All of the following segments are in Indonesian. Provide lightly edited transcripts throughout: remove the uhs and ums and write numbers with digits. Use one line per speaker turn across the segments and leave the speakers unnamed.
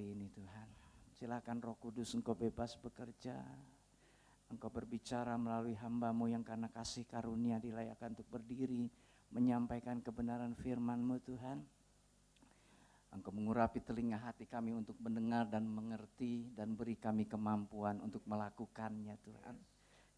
hari ini Tuhan. Silakan Roh Kudus Engkau bebas bekerja. Engkau berbicara melalui hamba-Mu yang karena kasih karunia dilayakkan untuk berdiri, menyampaikan kebenaran firman-Mu Tuhan. Engkau mengurapi telinga hati kami untuk mendengar dan mengerti dan beri kami kemampuan untuk melakukannya Tuhan.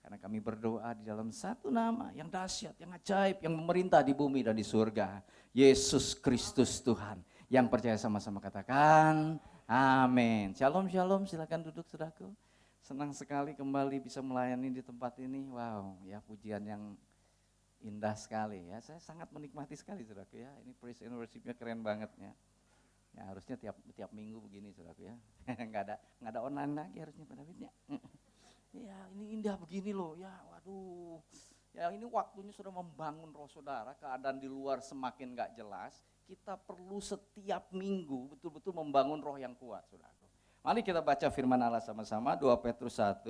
Karena kami berdoa di dalam satu nama yang dahsyat, yang ajaib, yang memerintah di bumi dan di surga. Yesus Kristus Tuhan. Yang percaya sama-sama katakan, amin. Shalom, shalom, silakan duduk saudaraku. Senang sekali kembali bisa melayani di tempat ini. Wow, ya pujian yang indah sekali ya. Saya sangat menikmati sekali saudaraku ya. Ini praise and worship-nya keren banget ya. Ya harusnya tiap minggu begini saudaraku ya. Nggak ada online lagi harusnya Pak David ya. Ya ini indah begini loh ya, waduh. Ya ini waktunya sudah membangun roh saudara, keadaan di luar semakin gak jelas. Kita perlu setiap minggu betul-betul membangun roh yang kuat saudara. Mari kita baca firman Allah sama-sama, 2 Petrus 1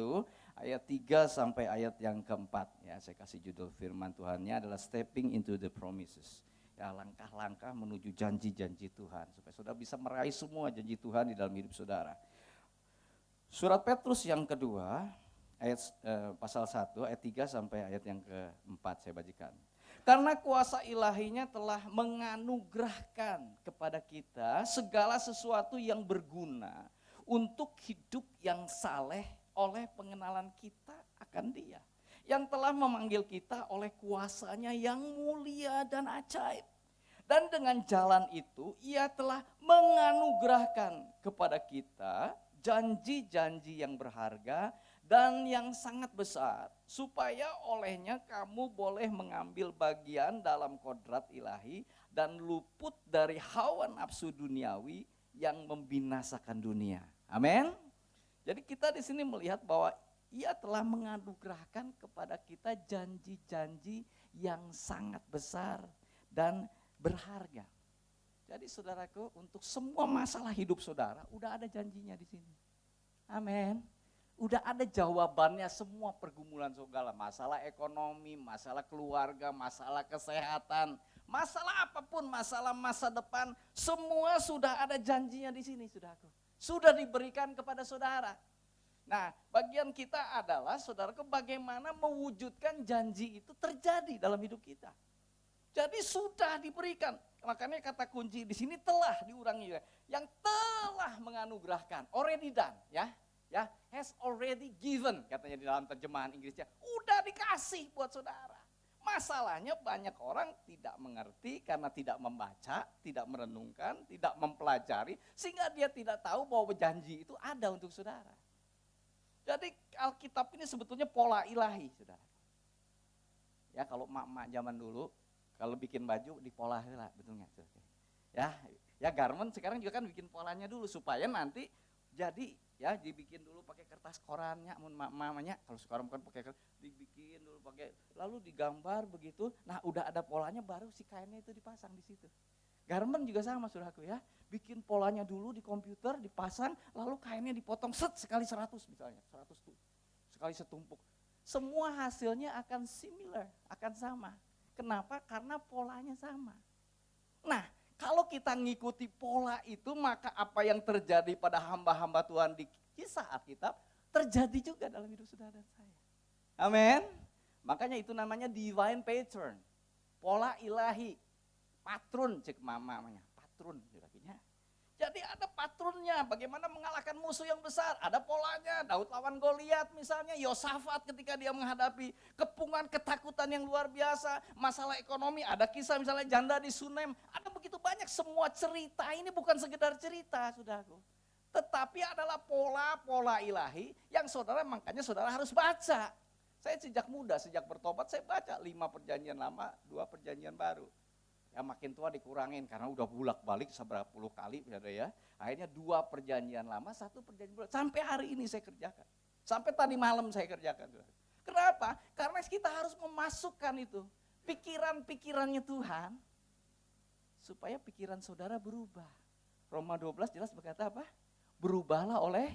ayat 3 sampai ayat yang keempat. Ya, saya kasih judul firman Tuhannya adalah Stepping into the Promises. Ya, langkah-langkah menuju janji-janji Tuhan. Supaya saudara bisa meraih semua janji Tuhan di dalam hidup saudara. Surat Petrus yang kedua, pasal 1 ayat 3 sampai ayat yang keempat saya bacakan. Karena kuasa ilahinya telah menganugerahkan kepada kita segala sesuatu yang berguna untuk hidup yang saleh oleh pengenalan kita akan Dia. Yang telah memanggil kita oleh kuasanya yang mulia dan ajaib. Dan dengan jalan itu Ia telah menganugerahkan kepada kita janji-janji yang berharga dan yang sangat besar, supaya olehnya kamu boleh mengambil bagian dalam kodrat ilahi dan luput dari hawa nafsu duniawi yang membinasakan dunia. Amin. Jadi kita di sini melihat bahwa Ia telah menganugerahkan kepada kita janji-janji yang sangat besar dan berharga. Jadi saudaraku, untuk semua masalah hidup saudara, udah ada janjinya di sini. Amin. Udah ada jawabannya semua pergumulan segala, masalah ekonomi, masalah keluarga, masalah kesehatan, masalah apapun, masalah masa depan, semua sudah ada janjinya di sini, saudaraku. Sudah diberikan kepada saudara. Nah, bagian kita adalah, saudaraku, bagaimana mewujudkan janji itu terjadi dalam hidup kita. Jadi sudah diberikan. Makanya kata kunci di sini telah diurangi, yang telah menganugerahkan, already done, ya. Ya, has already given, katanya di dalam terjemahan Inggrisnya, udah dikasih buat saudara. Masalahnya banyak orang tidak mengerti karena tidak membaca, tidak merenungkan, tidak mempelajari, sehingga dia tidak tahu bahwa janji itu ada untuk saudara. Jadi Alkitab ini sebetulnya pola ilahi, saudara. Ya, kalau emak-emak zaman dulu, kalau bikin baju dipola lah, betul nggak? Ya garment sekarang juga kan bikin polanya dulu supaya nanti jadi ya dibikin dulu pakai kertas korannya, mamanya kalau sekarang bukan pakai kertas, dibikin dulu pakai, lalu digambar begitu. Nah udah ada polanya baru si kainnya itu dipasang di situ. Garment juga sama saudaraku ya, bikin polanya dulu di komputer dipasang, lalu kainnya dipotong sekali 100 misalnya, 100 tuh sekali setumpuk. Semua hasilnya akan similar, akan sama. Kenapa? Karena polanya sama. Nah, kalau kita ngikuti pola itu, maka apa yang terjadi pada hamba-hamba Tuhan di kisah Alkitab, terjadi juga dalam hidup saudara dan saya. Amin. Makanya itu namanya divine pattern. Pola ilahi. Patrun, cek mamanya. Patrun. Jadi ada patronnya, bagaimana mengalahkan musuh yang besar. Ada polanya, Daud lawan Goliat misalnya, Yosafat ketika dia menghadapi kepungan ketakutan yang luar biasa. Masalah ekonomi, ada kisah misalnya janda di Sunem. Ada begitu banyak, semua cerita ini bukan sekedar cerita, saudaraku. Tetapi adalah pola-pola ilahi yang saudara, makanya saudara harus baca. Saya sejak muda, sejak bertobat saya baca 5 perjanjian lama, 2 perjanjian baru. Ya makin tua dikurangin karena udah bulak-balik seberapa puluh kali ya. Akhirnya 2 perjanjian lama, 1 perjanjian baru. Sampai hari ini saya kerjakan. Sampai tadi malam saya kerjakan. Kenapa? Karena kita harus memasukkan itu. Pikiran-pikirannya Tuhan. Supaya pikiran saudara berubah. Roma 12 jelas berkata apa? Berubahlah oleh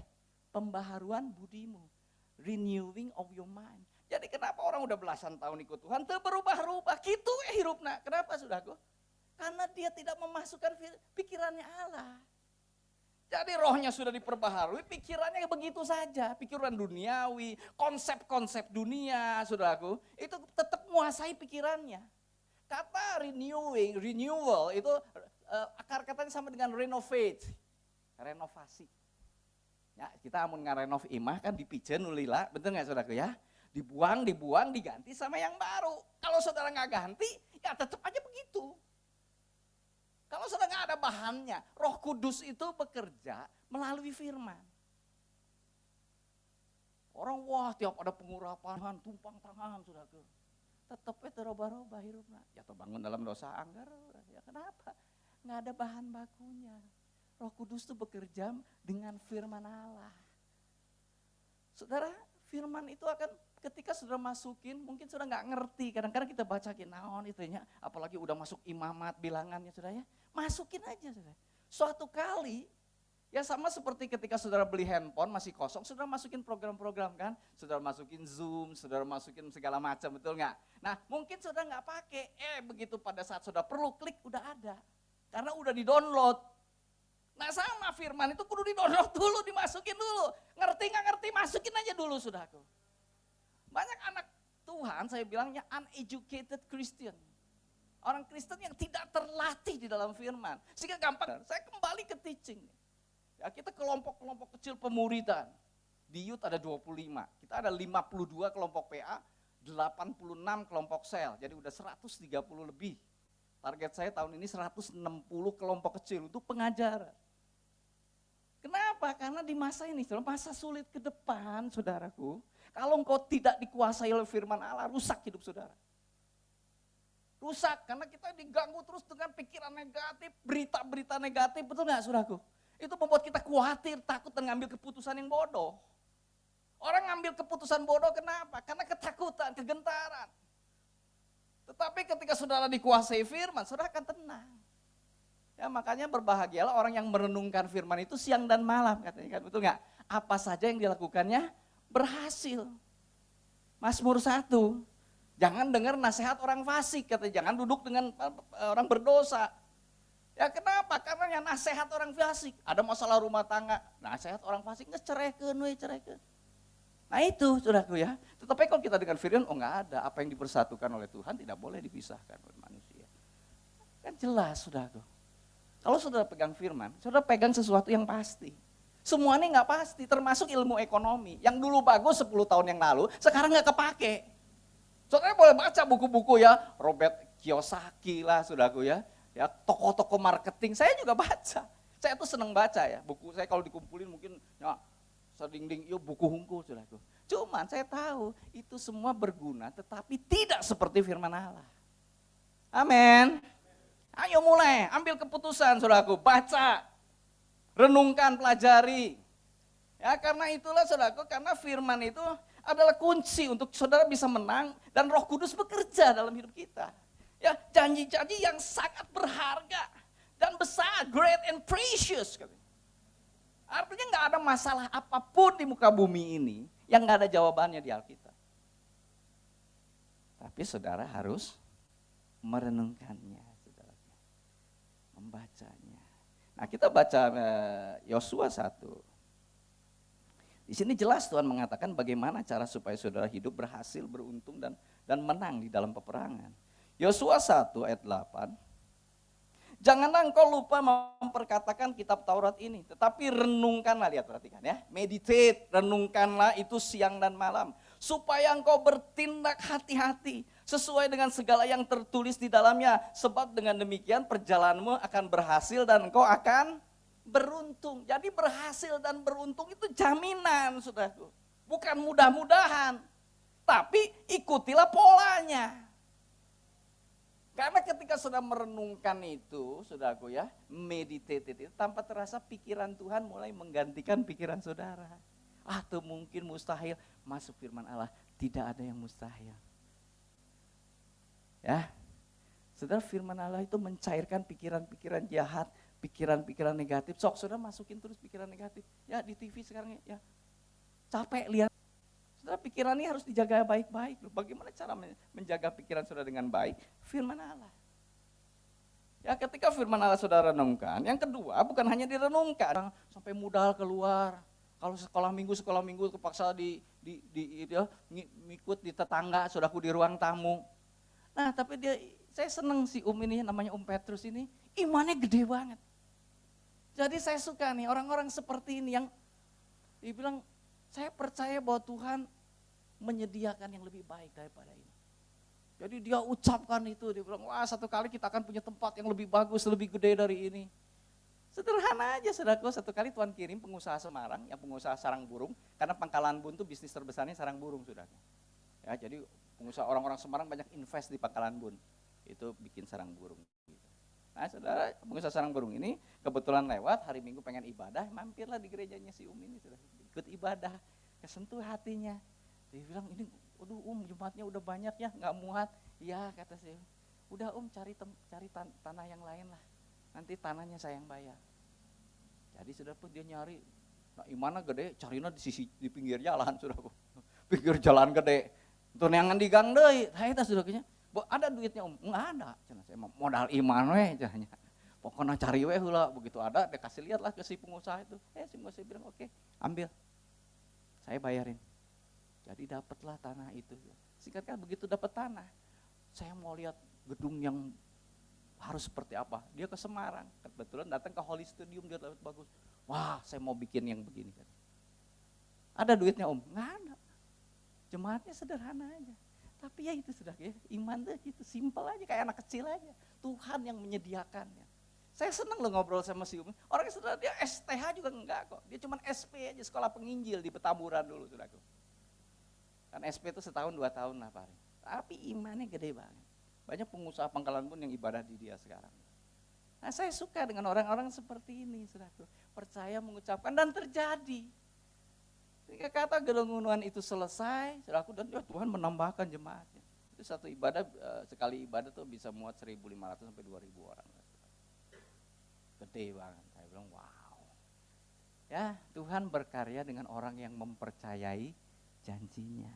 pembaharuan budimu. Renewing of your mind. Jadi kenapa orang udah belasan tahun ikut Tuhan, berubah-ubah, gitu hirupna. Kenapa saudaraku? Karena dia tidak memasukkan pikirannya Allah. Jadi rohnya sudah diperbaharui, pikirannya begitu saja. Pikiran duniawi, konsep-konsep dunia, saudaraku, itu tetap menguasai pikirannya. Kata renewal itu akar katanya sama dengan renovate, renovasi. Ya, kita mau ngarenov imah kan dipijen ulila, betul nggak saudaraku ya? Dibuang, diganti sama yang baru. Kalau saudara nggak ganti, ya tetap aja begitu. Kalau sudah nggak ada bahannya, Roh Kudus itu bekerja melalui firman. Orang wah tiap ada pengurapan, tumpang tangan sudah ke. Tetap itu roba-roba hirupna. Ya terbangun dalam dosa anggar. Ya kenapa? Nggak ada bahan bakunya. Roh Kudus itu bekerja dengan firman Allah. Saudara, firman itu akan ketika sudah masukin, mungkin sudah nggak ngerti. Kadang-kadang kita bacain naon itunya, apalagi udah masuk imamat bilangannya sudah ya, masukin aja sudah. Suatu kali, ya sama seperti ketika saudara beli handphone masih kosong, saudara masukin program-program kan, saudara masukin Zoom, saudara masukin segala macam, betul nggak? Nah mungkin saudara nggak pakai, begitu pada saat saudara perlu klik udah ada, karena udah di-download. Nah sama firman itu kudu di-download dulu, dimasukin dulu, ngerti nggak ngerti, masukin aja dulu saudaraku. Banyak anak Tuhan, saya bilangnya uneducated Christian. Orang Kristen yang tidak terlatih di dalam firman. Sehingga gampang, saya kembali ke teaching. Ya, kita kelompok-kelompok kecil pemuridan. Di youth ada 25, kita ada 52 kelompok PA, 86 kelompok sel, jadi udah 130 lebih. Target saya tahun ini 160 kelompok kecil untuk pengajaran. Kenapa? Karena di masa ini, masa sulit ke depan, saudaraku, kalau engkau tidak dikuasai oleh firman Allah, rusak hidup saudara. Rusak, karena kita diganggu terus dengan pikiran negatif, berita-berita negatif, betul gak saudaraku? Itu membuat kita khawatir, takut dan ngambil keputusan yang bodoh. Orang ngambil keputusan bodoh kenapa? Karena ketakutan, kegentaran. Tetapi ketika saudara dikuasai firman, saudara akan tenang. Ya makanya berbahagialah orang yang merenungkan firman itu siang dan malam, katanya kan, betul gak? Apa saja yang dilakukannya berhasil. Mazmur 1, jangan dengar nasihat orang fasik, katanya, jangan duduk dengan orang berdosa. Ya kenapa? Karena yang nasihat orang fasik, ada masalah rumah tangga, nasihat orang fasik, ngecerehkeun. Nah itu saudaraku ya, tetapi kalau kita dengan firman, oh enggak ada, apa yang dipersatukan oleh Tuhan tidak boleh dipisahkan oleh manusia. Kan jelas saudaraku. Kalau saudara pegang firman, saudara pegang sesuatu yang pasti. Semuanya nggak pasti, termasuk ilmu ekonomi. Yang dulu bagus 10 tahun yang lalu, sekarang nggak kepake. Saudara boleh baca buku-buku ya, Robert Kiyosaki lah saudaraku ya. Ya toko-toko marketing, saya juga baca. Saya tuh seneng baca ya, buku saya kalau dikumpulin mungkin ya, sedingding yuk buku hungkul saudaraku. Cuman saya tahu itu semua berguna, tetapi tidak seperti firman Allah. Amin. Ayo mulai, ambil keputusan saudaraku, baca, renungkan, pelajari. Ya karena itulah saudaraku, karena firman itu adalah kunci untuk saudara bisa menang dan Roh Kudus bekerja dalam hidup kita. Ya janji-janji yang sangat berharga dan besar, great and precious. Artinya nggak ada masalah apapun di muka bumi ini yang nggak ada jawabannya di Alkitab. Tapi saudara harus merenungkannya. Membacanya. Nah kita baca Yosua 1. Di sini jelas Tuhan mengatakan bagaimana cara supaya saudara hidup berhasil, beruntung dan menang di dalam peperangan. Yosua 1 ayat 8. Janganlah engkau lupa memperkatakan kitab Taurat ini, tetapi renungkanlah, lihat perhatikan ya. Meditate, renungkanlah itu siang dan malam. Supaya engkau bertindak hati-hati sesuai dengan segala yang tertulis di dalamnya. Sebab dengan demikian perjalananmu akan berhasil dan engkau akan beruntung. Jadi berhasil dan beruntung itu jaminan saudaraku. Bukan mudah-mudahan, tapi ikutilah polanya. Karena ketika sudah merenungkan itu, saudaraku ya, meditate itu, tanpa terasa pikiran Tuhan mulai menggantikan pikiran saudara. Atau mungkin mustahil, masuk firman Allah, tidak ada yang mustahil. Ya, saudara firman Allah itu mencairkan pikiran-pikiran jahat, pikiran-pikiran negatif. Sok saudara masukin terus pikiran negatif. Ya di TV sekarang ya, capek lihat. Saudara pikiran ini harus dijaga baik-baik. Bagaimana cara menjaga pikiran saudara dengan baik? Firman Allah. Ya ketika firman Allah saudara renungkan, yang kedua bukan hanya direnungkan, sampai modal keluar. Kalau sekolah minggu kepaksa ngikut di tetangga, saudaraku di ruang tamu. Nah tapi saya seneng si ini, namanya Petrus ini, imannya gede banget. Jadi saya suka nih orang-orang seperti ini yang dibilang, saya percaya bahwa Tuhan menyediakan yang lebih baik daripada ini. Jadi dia ucapkan itu, dia bilang, wah satu kali kita akan punya tempat yang lebih bagus, lebih gede dari ini. Sederhana aja saudaraku, satu kali Tuhan kirim pengusaha Semarang, yang pengusaha sarang burung, karena Pangkalan Bun itu bisnis terbesarnya sarang burung saudara. Ya, jadi pengusaha orang-orang Semarang banyak invest di Pangkalan Bun, itu bikin sarang burung. Nah saudara, pengusaha sarang burung ini kebetulan lewat hari Minggu pengen ibadah, mampirlah di gerejanya si ini, saudara. Ikut ibadah, kesentuh hatinya. Dia bilang, ini waduh jemaatnya udah banyak ya, gak muat. Ya kata saya, udah cari tanah yang lain lah. Nanti tanahnya saya yang bayar. Jadi sudah pun dia nyari, nah imana gede, carina di pinggir jalan sudah. Pinggir jalan gede. Tuh neangan di gang deui, saya itu sudah kayaknya. Ada duitnya enggak ada. Cenah saya modal iman we cenahnya. Pokoknya cari we heula, begitu ada dia kasih lihat lah ke si pengusaha itu. Si pengusaha bilang oke, ambil. Saya bayarin. Jadi dapatlah tanah itu. Singkat kata begitu dapat tanah, saya mau lihat gedung yang harus seperti apa. Dia ke Semarang, kebetulan datang ke Holy Studium, dia dapat bagus. Wah, saya mau bikin yang begini kan. Ada duitnya nggak ada. Jemaatnya sederhana aja. Tapi ya itu sudah ya, iman tuh gitu, simpel aja kayak anak kecil aja. Tuhan yang menyediakannya. Saya senang loh ngobrol sama si Orangnya sudah dia STH juga enggak kok. Dia cuma SP aja, sekolah penginjil di Petamburan dulu saudaraku. Kan SP itu setahun 2 tahun lah Pak. Tapi imannya gede banget. Banyak pengusaha Pangkalan Bun yang ibadah di dia sekarang. Nah saya suka dengan orang-orang seperti ini, saudaraku. Percaya mengucapkan dan terjadi. Ketika kata gelungunan itu selesai, saudaraku, dan ya Tuhan menambahkan jemaatnya. Itu satu ibadah, sekali ibadah tuh bisa muat 1.500 sampai 2.000 orang. Gede banget, saya bilang wow. Ya Tuhan berkarya dengan orang yang mempercayai janjinya.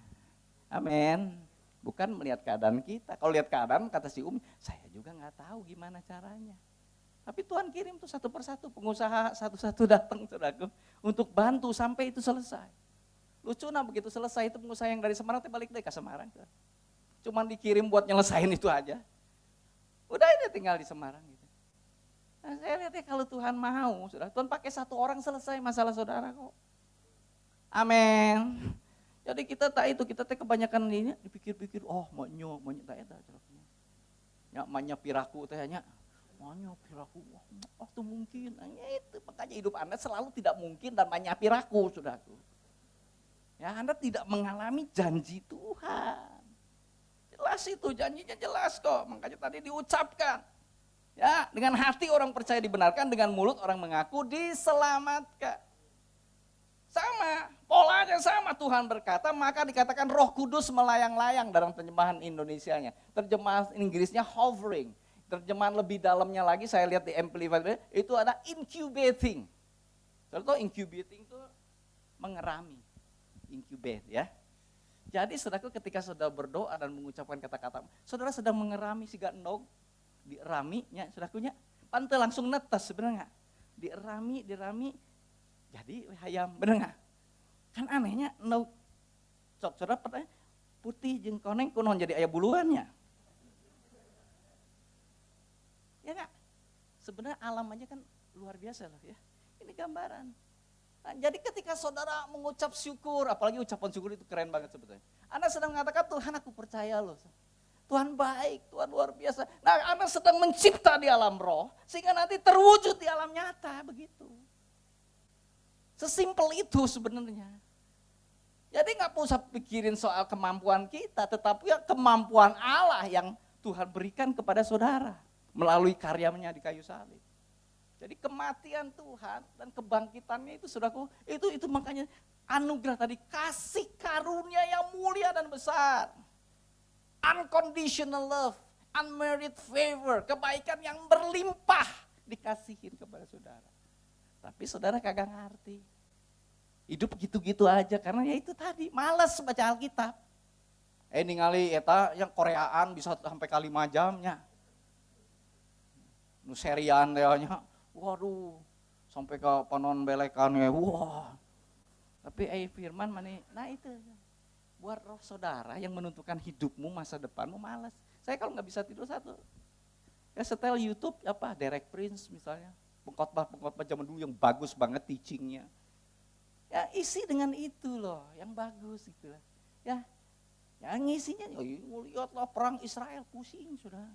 Amin. Bukan melihat keadaan kita. Kalau lihat keadaan kata si saya juga nggak tahu gimana caranya. Tapi Tuhan kirim tuh satu persatu pengusaha satu-satu datang saudaraku untuk bantu sampai itu selesai. Lucu nah begitu selesai itu pengusaha yang dari Semarang balik deh ke Semarang. Cuman dikirim buat nyelesain itu aja. Udah ini tinggal di Semarang gitu. Nah, saya lihatnya kalau Tuhan mau, saudara, Tuhan pakai satu orang selesai masalah saudara kok. Amin. Jadi kita kebanyakan ini dipikir-pikir, oh maunya tak ada caranya. Ya maunya piraku tehnya, maunya piraku, oh itu mungkin. Nah, itu makanya hidup Anda selalu tidak mungkin dan maunya piraku, saudaraku. Ya Anda tidak mengalami janji Tuhan. Jelas itu janjinya jelas kok, makanya tadi diucapkan. Ya dengan hati orang percaya dibenarkan, dengan mulut orang mengaku diselamatkan. Sama, polanya sama Tuhan berkata, maka dikatakan Roh Kudus melayang-layang dalam terjemahan Indonesianya. Terjemahan Inggrisnya hovering. Terjemahan lebih dalamnya lagi saya lihat di Amplified, itu ada incubating. Saudara tahu incubating itu mengerami. Incubate ya. Jadi saudaraku ketika saudara berdoa dan mengucapkan kata-kata, saudara sedang mengerami siga endog, diraminya saudarakunya, pantai langsung netes sebenarnya. Dirami, jadi hayam, bener gak? Kan anehnya, cok saudara pertanyaan, putih jeung koneng kunon jadi aya buluannya. Ya gak? Sebenarnya alam aja kan luar biasa loh ya. Ini gambaran. Nah, jadi ketika saudara mengucap syukur, apalagi ucapan syukur itu keren banget sebetulnya. Anda sedang mengatakan, Tuhan aku percaya loh. Tuhan baik, Tuhan luar biasa. Nah Anda sedang mencipta di alam roh, sehingga nanti terwujud di alam nyata, begitu. Sesimpel itu sebenarnya. Jadi nggak usah pikirin soal kemampuan kita, tetapi ya kemampuan Allah yang Tuhan berikan kepada saudara melalui karyanya di kayu salib. Jadi kematian Tuhan dan kebangkitannya itu saudaraku, itu makanya anugerah tadi, kasih karunia yang mulia dan besar. Unconditional love, unmerited favor, kebaikan yang berlimpah dikasihin kepada saudara. Tapi saudara kagak ngerti. Hidup gitu-gitu aja karena ya itu tadi, malas baca Alkitab. Ningali eta yang Koreaan bisa sampai kali 5 jamnya. nu serian nya. Waduh, sampai ke panon belekannya. Wah. Tapi firman mana? Nah itu buat roh saudara yang menentukan hidupmu, masa depanmu malas. Saya kalau nggak bisa tidur satu, ya setel YouTube apa Derek Prince misalnya, pengkhotbah zaman dulu yang bagus banget teachingnya. Ya isi dengan itu loh, yang bagus gitu lah. Ya, yang ngisinya, lihatlah perang Israel pusing sudah.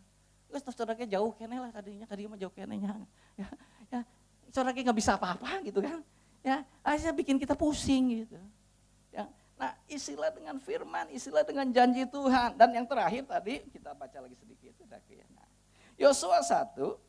Terus saudara jauh kene lah tadinya mah jauh kenenya. Ya, saudara nggak bisa apa-apa gitu kan. Ya, akhirnya bikin kita pusing gitu. Ya, nah isilah dengan firman, isilah dengan janji Tuhan. Dan yang terakhir tadi kita baca lagi sedikit. Nah, Yosua 1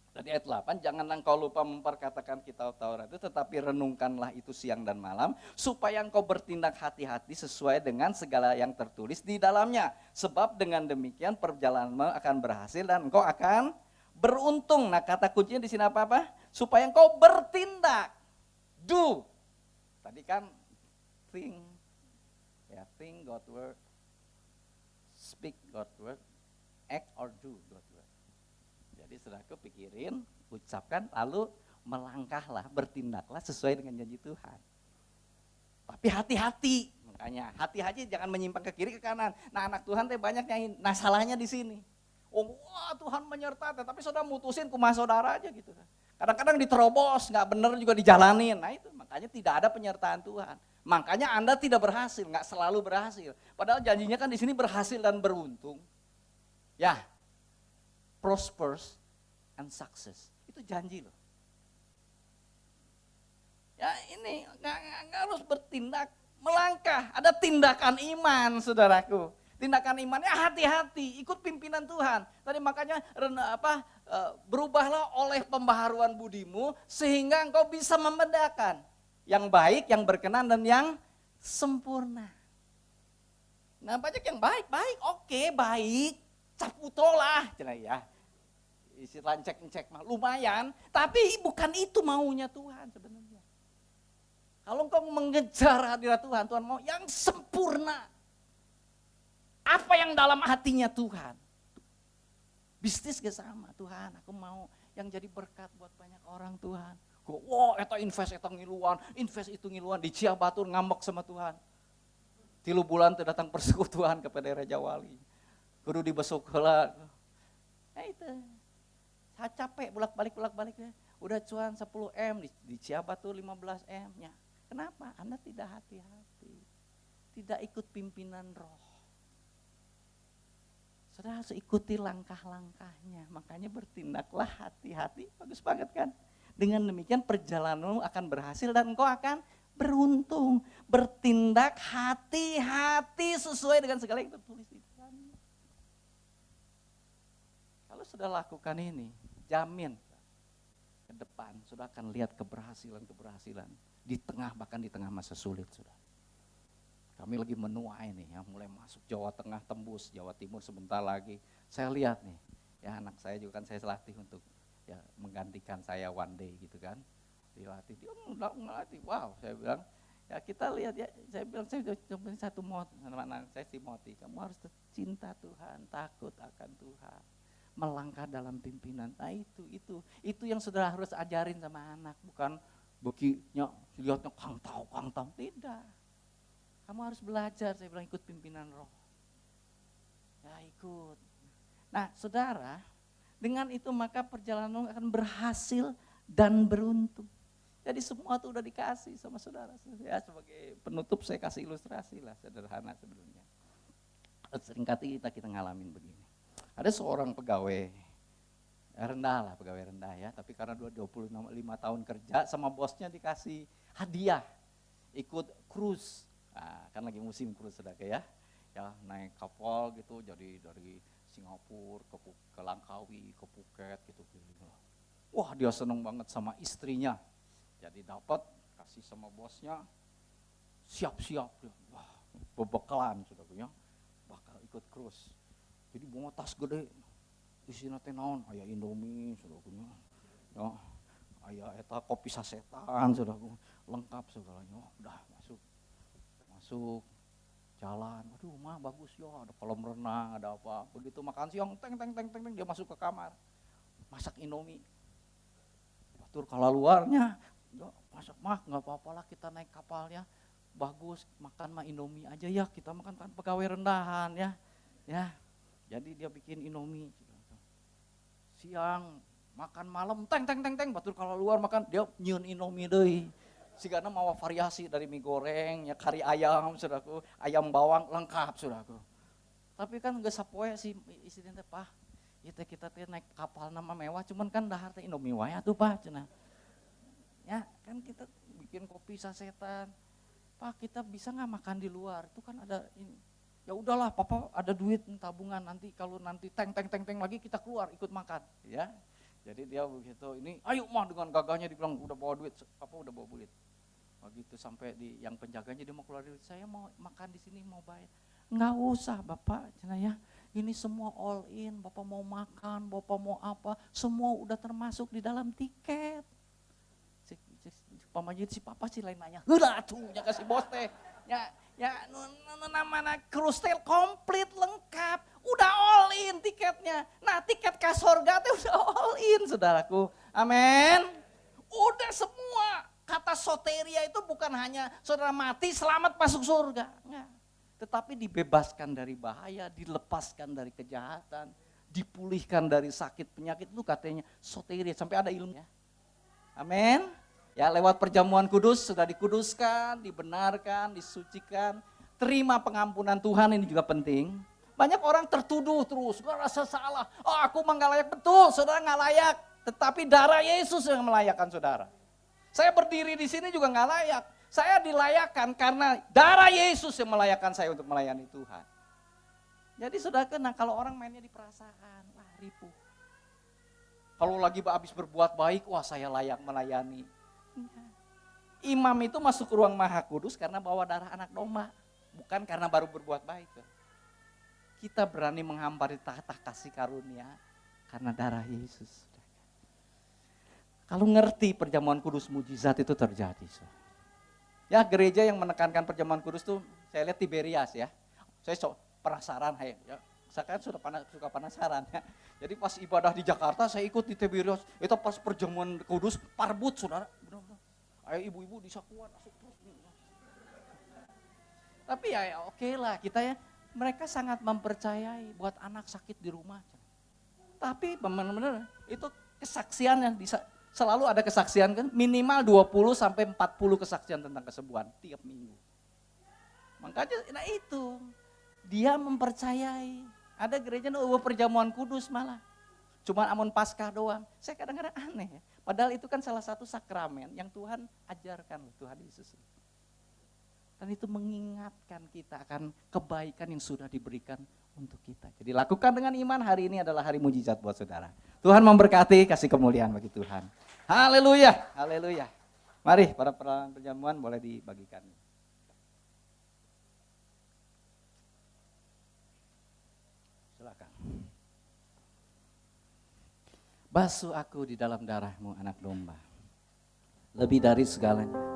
tadi ayat 8, jangan engkau lupa memperkatakan kitab Taurat itu, tetapi renungkanlah itu siang dan malam, supaya engkau bertindak hati-hati sesuai dengan segala yang tertulis di dalamnya. Sebab dengan demikian perjalananmu akan berhasil dan engkau akan beruntung. Nah kata kuncinya di sini apa? Supaya engkau bertindak. Do. Tadi kan think, ya think God word, speak God word, act or do God word. Jadi saudaraku pikirin, ucapkan, lalu melangkahlah, bertindaklah sesuai dengan janji Tuhan. Tapi hati-hati, makanya hati-hati jangan menyimpang ke kiri ke kanan. Nah anak Tuhan teh banyak yang, nah salahnya di sini. Oh wah Tuhan menyertai, tapi saudara mutusin kumaha saudara aja gitu kan. Kadang-kadang diterobos, nggak benar juga dijalanin. Nah itu makanya tidak ada penyertaan Tuhan. Makanya Anda tidak berhasil, nggak selalu berhasil. Padahal janjinya kan di sini berhasil dan beruntung. Ya, prospers and success. Itu janji loh. Ya ini nggak harus bertindak, melangkah. Ada tindakan iman saudaraku. Tindakan imannya hati-hati, ikut pimpinan Tuhan. Tadi makanya berubahlah oleh pembaharuan budimu sehingga engkau bisa membedakan yang baik, yang berkenan dan yang sempurna. Nah banyak yang baik, oke baik, caputolah, ya. Istilah cek mah lumayan, tapi bukan itu maunya Tuhan sebenarnya. Kalau engkau mengejar hadirat Tuhan, Tuhan mau yang sempurna. Apa yang dalam hatinya Tuhan? Bisnis gak sama, Tuhan aku mau yang jadi berkat buat banyak orang Tuhan. Wah, eta invest eta ngiluan, invest itu ngiluan, di Ciabatur ngambek sama Tuhan. 3 bulan terdatang persekutuan kepada Raja Wali. Kudu dibesuk heula. Nah itu. Saya capek bolak-balik ya. Udah cuan 10 M di Ciabatur 15 M-nya. Kenapa? Anda tidak hati-hati. Tidak ikut pimpinan roh. Saudara harus ikuti langkah-langkahnya. Makanya bertindaklah hati-hati. Bagus banget kan? Dengan demikian perjalananmu akan berhasil dan engkau akan beruntung. Bertindak hati-hati sesuai dengan segala yang tertulis di dalamnya. Kalau sudah lakukan ini, jamin ke depan sudah akan lihat keberhasilan di tengah, bahkan di tengah masa sulit sudah. Kami lagi menua ini ya, mulai masuk Jawa Tengah, tembus Jawa Timur sebentar lagi. Saya lihat nih, ya anak saya juga kan saya latih untuk ya menggantikan saya one day gitu kan. Dilatih, dia ngelatih, wow saya bilang, ya kita lihat ya, saya bilang saya coba satu anak saya Timothy, kamu harus cinta Tuhan, takut akan Tuhan. Melangkah dalam pimpinan, nah itu yang saudara harus ajarin sama anak, bukan beginya, lihatnya kang tahu, tidak. Kamu harus belajar, saya bilang ikut pimpinan roh. Ya ikut. Nah saudara, dengan itu maka perjalanan akan berhasil dan beruntung. Jadi semua itu udah dikasih sama saudara. Ya sebagai penutup saya kasih ilustrasi lah, sederhana sebenarnya. Seringkali kita ngalamin begini. Ada seorang pegawai rendah ya, tapi karena 25 tahun kerja sama bosnya dikasih hadiah, ikut cruise. Nah, kan lagi musim cruise saudara ya naik kapal gitu, jadi dari Singapura ke Langkawi, ke Phuket gitu. Wah dia seneng banget sama istrinya, jadi dapat kasih sama bosnya, siap-siap, wah bebekalan saudara bakal ikut cruise. Jadi bawa tas gede, isinya teh naon, aya Indomie saudara ya, aya eta kopi sasetan saudara, lengkap saudaranya. Udah masuk jalan, aduh mah bagus ya, ada kolam renang, ada apa. Begitu makan siang, teng dia masuk ke kamar. masak Indomie. Batur kalau luarnya, masak mah nggak apa-apa lah kita naik kapalnya, bagus makan mah Indomie aja ya, kita makan kan pegawai rendahan ya, jadi dia bikin Indomie. Siang makan malam teng, batur kalau luar makan dia nyieun Indomie deui. Sigana mawa variasi dari mie goreng, ya kari ayam, saudaraku, ayam bawang lengkap, saudaraku. Tapi kan geus sapoe sih istrinya teh, Pak. Ieu teh kita teh naik kapal nama mewah, cuman kan dahar teh Indomie wae atuh, Pak, cenah. Ya, kan kita bikin kopi sasetan. Pak, kita bisa enggak makan di luar? Itu kan ada ini. Ya udahlah, Papa ada duit tabungan, nanti kalau nanti teng lagi kita keluar ikut makan, ya. Jadi dia begitu, ini ayo mah dengan gagahnya dibilang udah bawa duit, Papa udah bawa duit. Begitu sampai di yang penjaganya dia mau keluar duit, saya mau makan di sini mau bayar. Enggak usah Bapak, cenah ya. Ini semua all in, Bapak mau makan, Bapak mau apa, semua udah termasuk di dalam tiket. Pamajit si Papa sih lain nanya, heula atuh nya kasih bos teh. Ya namana cruise teh komplit lengkap, udah all in tiketnya. Nah, tiket ke surga teh udah all in, saudaraku. Amin. Udah semua. Kata soteria itu bukan hanya saudara mati selamat masuk surga, enggak. Tetapi dibebaskan dari bahaya, dilepaskan dari kejahatan, dipulihkan dari sakit penyakit, itu katanya soteria, sampai ada ilmunya. Amin. Ya, lewat perjamuan kudus sudah dikuduskan, dibenarkan, disucikan, terima pengampunan Tuhan, ini juga penting. Banyak orang tertuduh terus, merasa salah. Oh, aku mah nggak layak, betul, saudara nggak layak, tetapi darah Yesus yang melayakkan saudara. Saya berdiri di sini juga nggak layak. Saya dilayakkan karena darah Yesus yang melayakkan saya untuk melayani Tuhan. Jadi saudara kenal, kalau orang mainnya di perasaan, wah ripuh. Kalau lagi habis berbuat baik, wah saya layak melayani. Imam itu masuk ke ruang maha kudus karena bawa darah anak domba. Bukan karena baru berbuat baik. Kita berani menghampiri tahta kasih karunia karena darah Yesus. Kalau ngerti perjamuan kudus, mujizat itu terjadi. Ya, gereja yang menekankan perjamuan kudus tuh saya lihat Tiberias ya. Saya penasaran ya. Saya kan suka penasaran ya. Jadi pas ibadah di Jakarta saya ikut di Tiberias. Itu pas perjamuan kudus parbut saudara. Benar-benar. Ayo ibu-ibu disakuan masuk terus. Tapi ya oke lah kita ya. Mereka sangat mempercayai buat anak sakit di rumah. Tapi benar-benar itu kesaksiannya selalu ada kesaksian kan, minimal 20 sampai 40 kesaksian tentang kesembuhan tiap minggu. Makanya nah itu, dia mempercayai. Ada gereja perjamuan kudus malah. Cuma amun Paskah doang. Saya kadang-kadang aneh ya. Padahal itu kan salah satu sakramen yang Tuhan ajarkan, Tuhan Yesus. Dan itu mengingatkan kita akan kebaikan yang sudah diberikan untuk kita. Jadi lakukan dengan iman, hari ini adalah hari mujizat buat saudara. Tuhan memberkati, kasih kemuliaan bagi Tuhan. Haleluya, haleluya. Mari para perjamuan boleh dibagikan. Silakan. Basuh aku di dalam darah-Mu anak domba. Lebih dari segalanya.